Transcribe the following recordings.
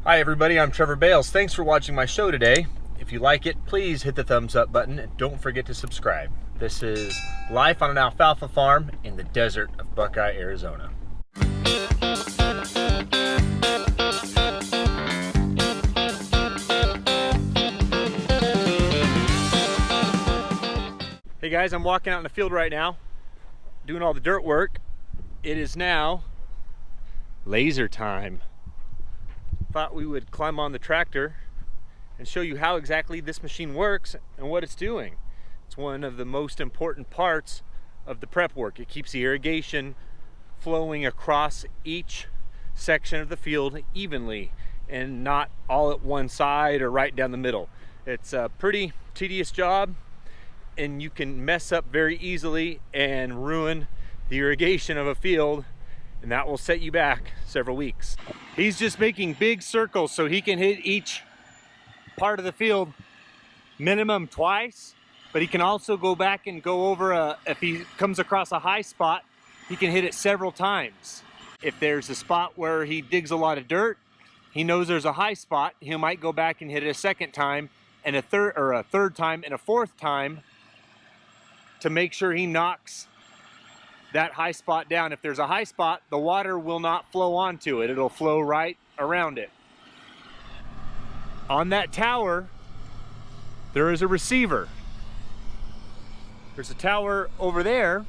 Hi everybody, I'm Trevor Bales. Thanks for watching my show today. If you like it, please hit the thumbs up button and don't forget to subscribe. This is life on an alfalfa farm in the desert of Buckeye, Arizona. Hey guys, I'm walking out in the field right now, doing all the dirt work. It is now laser time. Thought we would climb on the tractor and show you how exactly this machine works and what it's doing. It's one of the most important parts of the prep work. It keeps the irrigation flowing across each section of the field evenly and not all at one side or right down the middle. It's a pretty tedious job and you can mess up very easily and ruin the irrigation of a field, and that will set you back several weeks. He's just making big circles so he can hit each part of the field minimum twice, but he can also go back and go over if he comes across a high spot, he can hit it several times. If there's a spot where he digs a lot of dirt, he knows there's a high spot, he might go back and hit it a second time and a third time and a fourth time to make sure he knocks that high spot down. If there's a high spot, the water will not flow onto it. It'll flow right around it. On that tower, there is a receiver. There's a tower over there,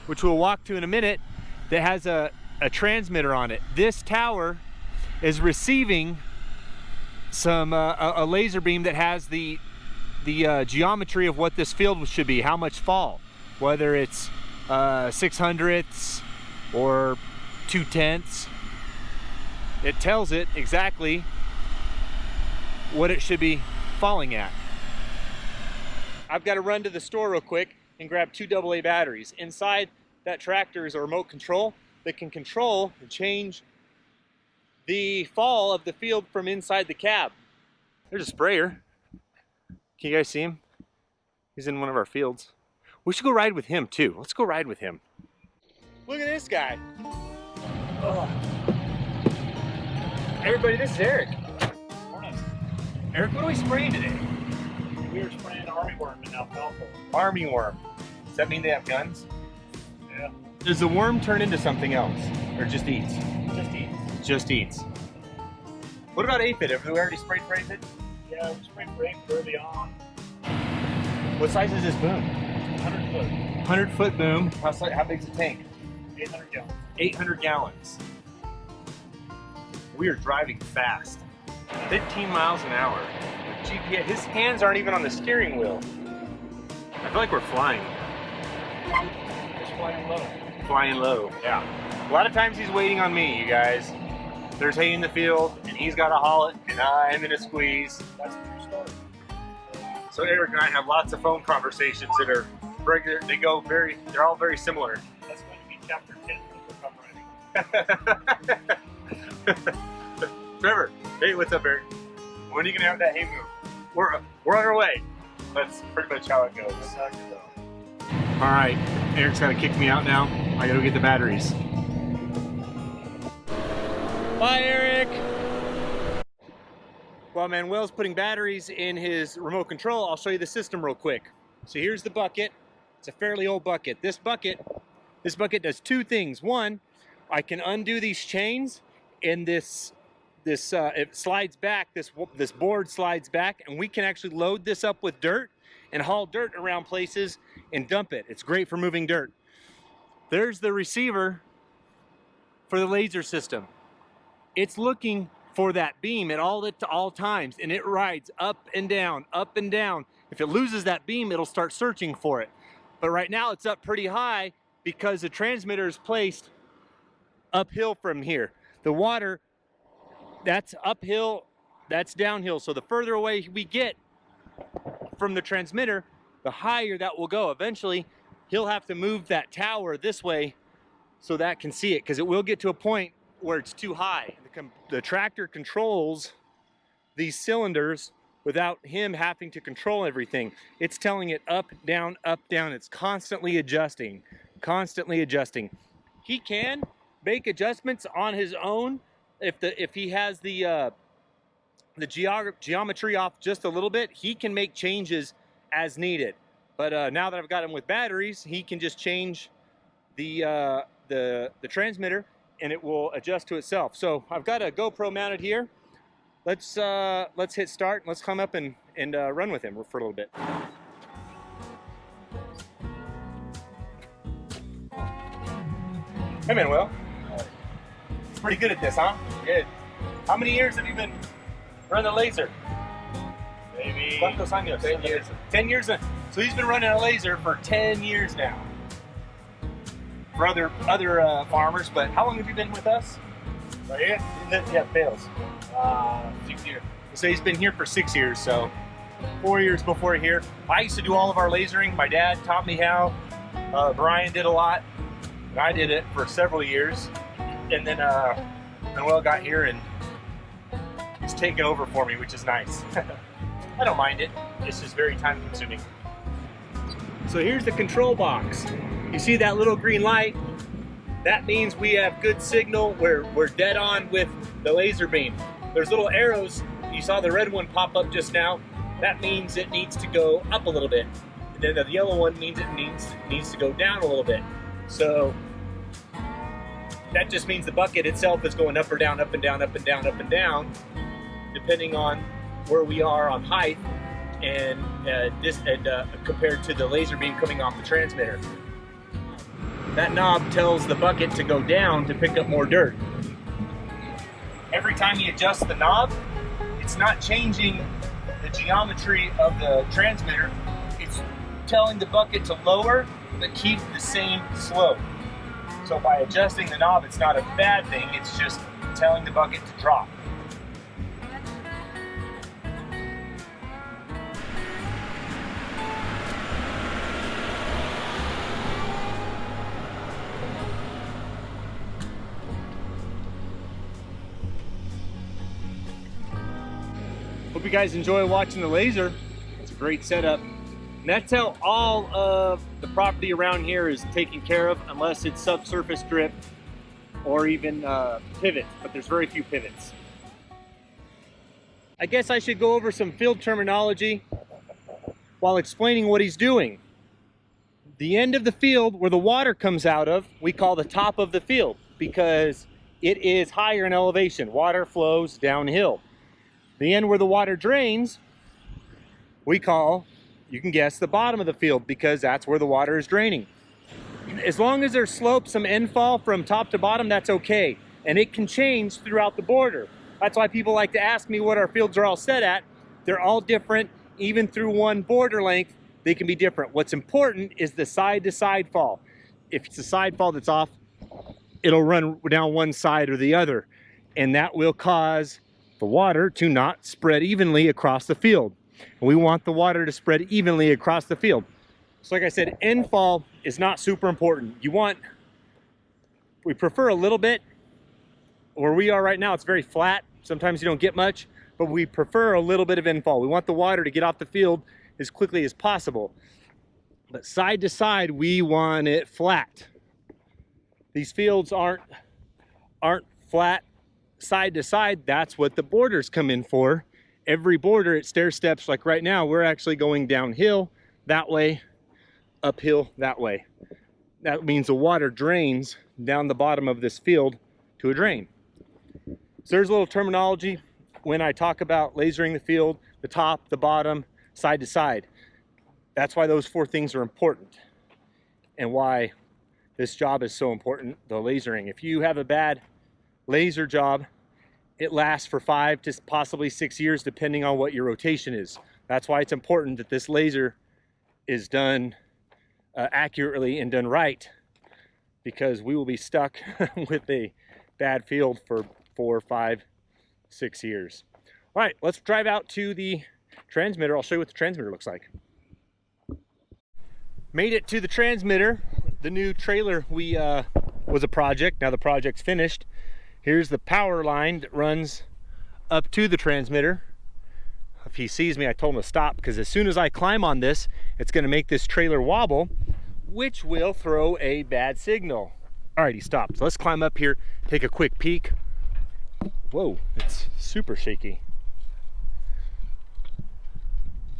which we'll walk to in a minute, that has a transmitter on it. This tower is receiving some a laser beam that has the geometry of what this field should be, how much fall, whether it's 6/100ths or 2/10ths. It tells it exactly what it should be falling at. I've got to run to the store real quick and grab 2 AA batteries. Inside that tractor is a remote control that can control and change the fall of the field from inside the cab. There's a sprayer. Can you guys see him? He's in one of our fields. We should go ride with him too. Let's go ride with him. Look at this guy. Oh. Everybody, this is Eric. Morning. Eric, what are we spraying today? We were spraying armyworm in alfalfa. Armyworm. Does that mean they have guns? Yeah. Does the worm turn into something else? Or just eats? Just eats. Just eats. What about aphid? Have we already sprayed for aphid? Yeah, we sprayed for aphid early on. What size is this boom? 100 foot. 100-foot boom. How big's the tank? 800 gallons. 800 gallons. We are driving fast. 15 miles an hour. With GPS, his hands aren't even on the steering wheel. I feel like we're flying. Just flying low. Flying low, yeah. A lot of times he's waiting on me, you guys. There's hay in the field, and he's got to haul it, and I'm in a squeeze. That's a true story. So Eric and I have lots of phone conversations that are regular. They're all very similar. That's going to be chapter 10 of the book I'm writing. Trevor, hey, what's up, Eric? When are you gonna have that hay move? We're on our way. That's pretty much how it goes. That's how it goes. All right, Eric's got to kick me out now. I gotta go get the batteries. Bye, Eric. While Manuel's putting batteries in his remote control, I'll show you the system real quick. So here's the bucket. It's a fairly old bucket. This bucket does two things. One, I can undo these chains, and it slides back. This board slides back, and we can actually load this up with dirt and haul dirt around places and dump it. It's great for moving dirt. There's the receiver for the laser system. It's looking for that beam at all times, and it rides up and down, up and down. If it loses that beam, it'll start searching for it. But right now it's up pretty high because the transmitter is placed uphill from here. The water, that's uphill, that's downhill. So the further away we get from the transmitter, the higher that will go. Eventually, he'll have to move that tower this way so that can see it, because it will get to a point where it's too high. The tractor controls these cylinders without him having to control everything. It's telling it up, down, up, down. It's constantly adjusting, constantly adjusting. He can make adjustments on his own if he has the geometry off just a little bit, he can make changes as needed. But now that I've got him with batteries, he can just change the transmitter and it will adjust to itself. So I've got a GoPro mounted here. Let's hit start. Let's come up and run with him for a little bit. Hey man, Will. Pretty good at this, huh? Good. How many years have you been running the laser? Maybe ¿Cuántos años? 10 years. 10 years. So he's been running a laser for 10 years now. For other farmers, but how long have you been with us? Right here? Yeah, Bales. 6 years. So he's been here for 6 years, so 4 years before here. I used to do all of our lasering. My dad taught me how. Brian did a lot. And I did it for several years. And then Will got here and he's taken over for me, which is nice. I don't mind it. It's just very time consuming. So here's the control box. You see that little green light? That means we have good signal. We're dead on with the laser beam. There's little arrows. You saw the red one pop up just now. That means it needs to go up a little bit. And then the yellow one means it needs to go down a little bit. So that just means the bucket itself is going up or down, up and down, up and down, up and down, depending on where we are on height and compared to the laser beam coming off the transmitter. That knob tells the bucket to go down to pick up more dirt. Every time you adjust the knob, it's not changing the geometry of the transmitter. It's telling the bucket to lower, but keep the same slope. So by adjusting the knob, it's not a bad thing. It's just telling the bucket to drop. Hope you guys enjoy watching the laser. It's a great setup. And that's how all of the property around here is taken care of, unless it's subsurface drip or even pivots, but there's very few pivots. I guess I should go over some field terminology while explaining what he's doing. The end of the field where the water comes out of, we call the top of the field because it is higher in elevation. Water flows downhill. The end where the water drains, we call, you can guess, the bottom of the field because that's where the water is draining. As long as there's slope, some infall from top to bottom, that's okay. And it can change throughout the border. That's why people like to ask me what our fields are all set at. They're all different. Even through one border length, they can be different. What's important is the side-to-side fall. If it's a side fall that's off, it'll run down one side or the other. And that will cause the water to not spread evenly across the field. And we want the water to spread evenly across the field. So like I said, infall is not super important. We prefer a little bit. Where we are right now, it's very flat. Sometimes you don't get much, but we prefer a little bit of infall. We want the water to get off the field as quickly as possible. But side to side, we want it flat. These fields aren't flat side to side. That's what the borders come in for. Every border, it stair steps. Like right now, we're actually going downhill that way, uphill that way. That means the water drains down the bottom of this field to a drain. So there's a little terminology when I talk about lasering the field: the top, the bottom, side to side. That's why those four things are important and why this job is so important, the lasering. If you have a bad laser job, it lasts for 5 to possibly 6 years depending on what your rotation is. That's why it's important that this laser is done accurately and done right, because we will be stuck with a bad field for 4, 5, 6 years. All right, let's drive out to the transmitter. I'll show you what the transmitter looks like. Made it to the transmitter. The new trailer was a project. Now the project's finished. Here's the power line that runs up to the transmitter. If he sees me, I told him to stop, because as soon as I climb on this, it's going to make this trailer wobble, which will throw a bad signal. All right, he stopped. So let's climb up here, take a quick peek. Whoa, it's super shaky.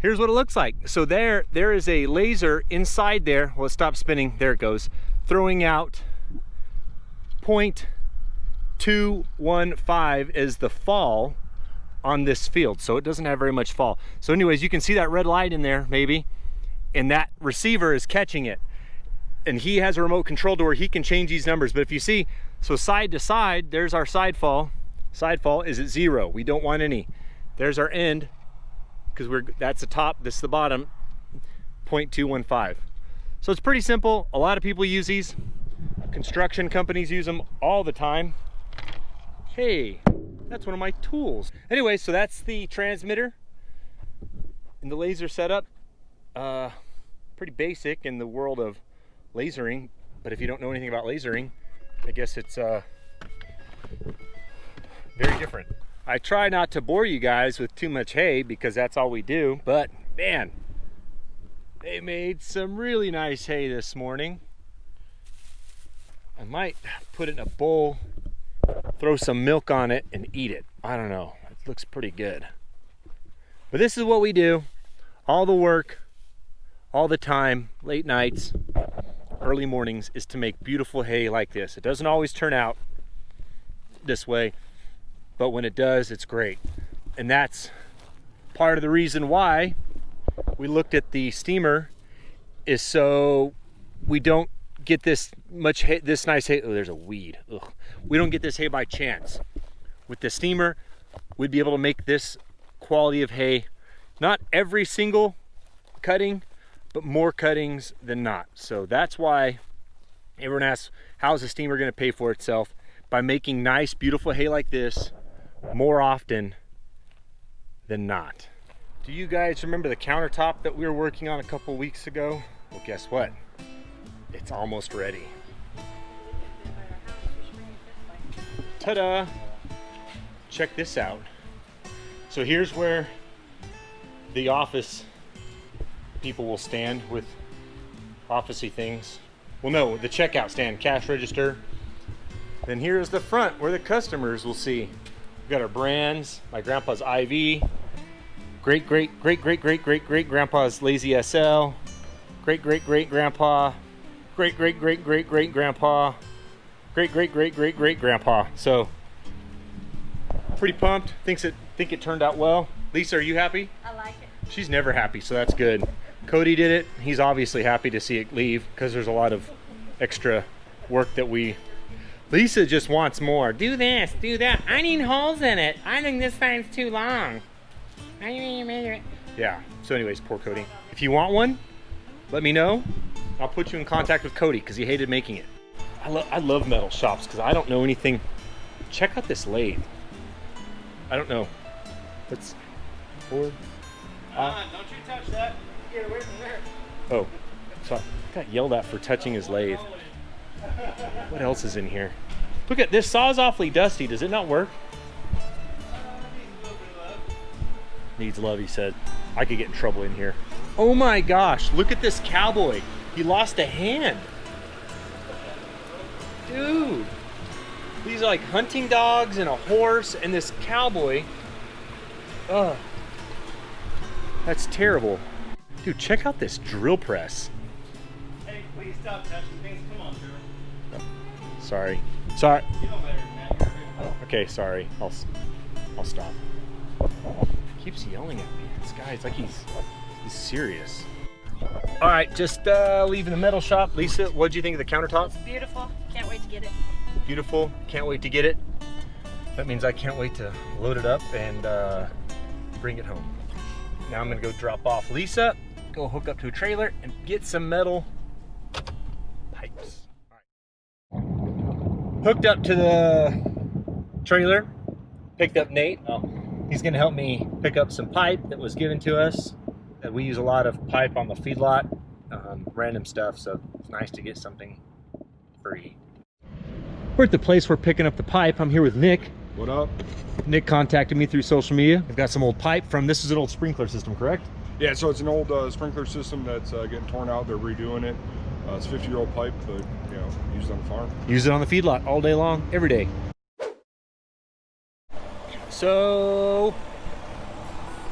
Here's what it looks like. So there is a laser inside there. Well, it stopped spinning. There it goes. Throwing out 0.215 is the fall on this field. So it doesn't have very much fall. So anyways, you can see that red light in there maybe, and that receiver is catching it. And he has a remote control to where he can change these numbers. But if you see, so side to side, there's our side fall. Side fall is at 0. We don't want any. There's our end, because that's the top, this is the bottom, 0.215. So it's pretty simple. A lot of people use these. Construction companies use them all the time. Hey, that's one of my tools. Anyway, so that's the transmitter and the laser setup. Pretty basic in the world of lasering, but if you don't know anything about lasering, I guess it's very different. I try not to bore you guys with too much hay because that's all we do, but man, they made some really nice hay this morning. I might put it in a bowl, throw some milk on it and eat it. I don't know, it looks pretty good. But this is what we do, all the work, all the time, late nights, early mornings, is to make beautiful hay like this. It doesn't always turn out this way, but when it does, it's great. And that's part of the reason why we looked at the steamer, is so we don't get this much hay, this nice hay. Oh, there's a weed. Ugh. We don't get this hay by chance. With the steamer, we'd be able to make this quality of hay, not every single cutting, but more cuttings than not. So that's why everyone asks, how's the steamer going to pay for itself? By making nice, beautiful hay like this more often than not. Do you guys remember the countertop that we were working on a couple weeks ago? Well, guess what? It's almost ready. Ta-da! Check this out. So here's where the office people will stand with officey things. Well, no, the checkout stand, cash register. Then here's the front where the customers will see. We've got our brands, my grandpa's IV, great grandpa's Lazy SL, great grandpa, great grandpa, great grandpa. So pretty pumped. Think it turned out well. Lisa, are you happy? I like it. She's never happy, so that's good. Cody did it. He's obviously happy to see it leave because there's a lot of extra work that we... Lisa just wants more. Do this, do that. I need holes in it. I think this side's too long. Yeah, so anyways, poor Cody. If you want one, let me know. I'll put you in contact with Cody because he hated making it. I love metal shops because I don't know anything. Check out this lathe. I don't know. Let's forward. Don't you touch that. Get away from there. Oh, so I got yelled at for touching his lathe. What else is in here? Look at this, saw's awfully dusty. Does it not work? Needs love, he said. I could get in trouble in here. Oh my gosh, look at this cowboy. He lost a hand. Dude. These are like hunting dogs and a horse and this cowboy. Ugh. That's terrible. Dude, check out this drill press. Hey, please stop touching things. Come on, Trevor. Sorry. Sorry. You know better than that. You're a big Okay, sorry. I'll stop. He keeps yelling at me. This guy's like he's serious. All right, just leaving the metal shop. Lisa, what'd you think of the countertop? It's beautiful. Can't wait to get it. Beautiful. Can't wait to get it. That means I can't wait to load it up and bring it home. Now I'm gonna go drop off Lisa, go hook up to a trailer and get some metal pipes. All right. Hooked up to the trailer, picked up Nate. Oh, he's gonna help me pick up some pipe that was given to us. We use a lot of pipe on the feedlot, random stuff, so it's nice to get something free. We're at the place we're picking up the pipe. I'm here with Nick. What up? Nick contacted me through social media. I've got some old pipe from, this is an old sprinkler system, correct? Yeah, so it's an old sprinkler system that's getting torn out. They're redoing it. It's a 50-year-old pipe, but used on the farm. Use it on the feedlot all day long, every day. So,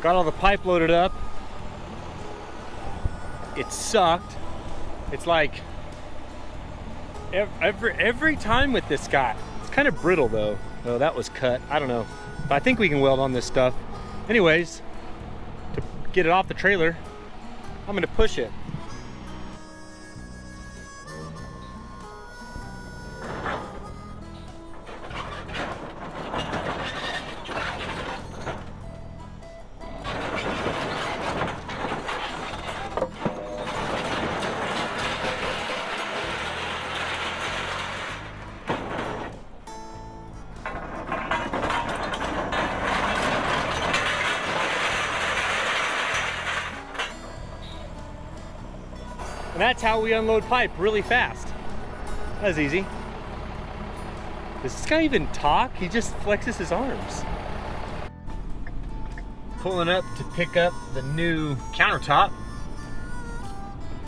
got all the pipe loaded up. It sucked. It's like every time with this guy. It's kind of brittle though. Oh, that was cut. I don't know. But I think we can weld on this stuff. Anyways, to get it off the trailer, I'm gonna push it. And that's how we unload pipe really fast. That was easy. Does this guy even talk? He just flexes his arms. Pulling up to pick up the new countertop.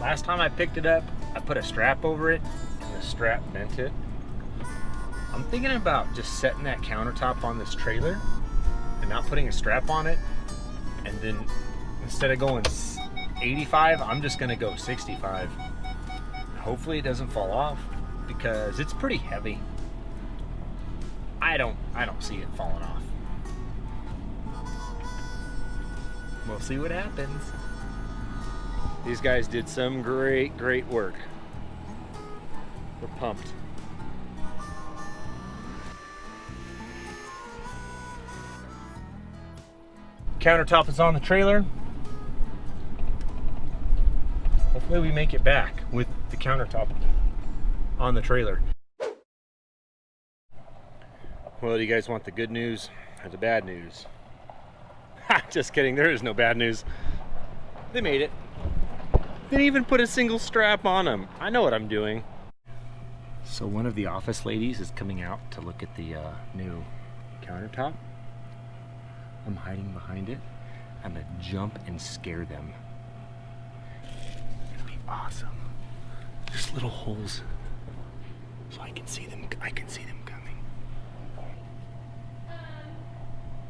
Last time I picked it up, I put a strap over it and the strap bent it. I'm thinking about just setting that countertop on this trailer and not putting a strap on it, and then instead of going 85, I'm just gonna go 65. Hopefully it doesn't fall off because it's pretty heavy. I don't see it falling off. We'll see what happens. These guys did some great work. We're pumped. Countertop is on the trailer. Hopefully we make it back with the countertop on the trailer. Well, do you guys want the good news or the bad news? Ha, just kidding, there is no bad news. They made it. They didn't even put a single strap on them. I know what I'm doing. So one of the office ladies is coming out to look at the new countertop. I'm hiding behind it. I'm gonna jump and scare them. It's gonna be awesome. There's little holes so I can see them. I can see them coming.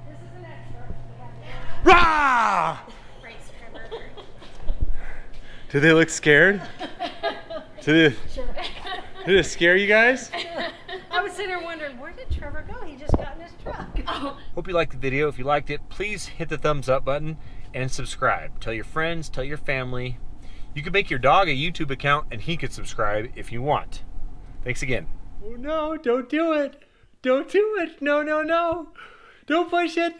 This is an expert. Rah! Do they look scared? Did it scare you guys? I was sitting there wondering, where did Trevor go? He just got in his truck. Oh. Hope you liked the video. If you liked it, please hit the thumbs up button and subscribe. Tell your friends, tell your family. You can make your dog a YouTube account and he could subscribe if you want. Thanks again. Oh no, don't do it. Don't do it. No, no, no. Don't push it.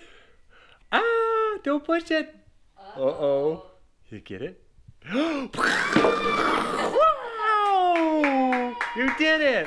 Ah, don't push it. Uh-oh. You get it? Wow! You did it!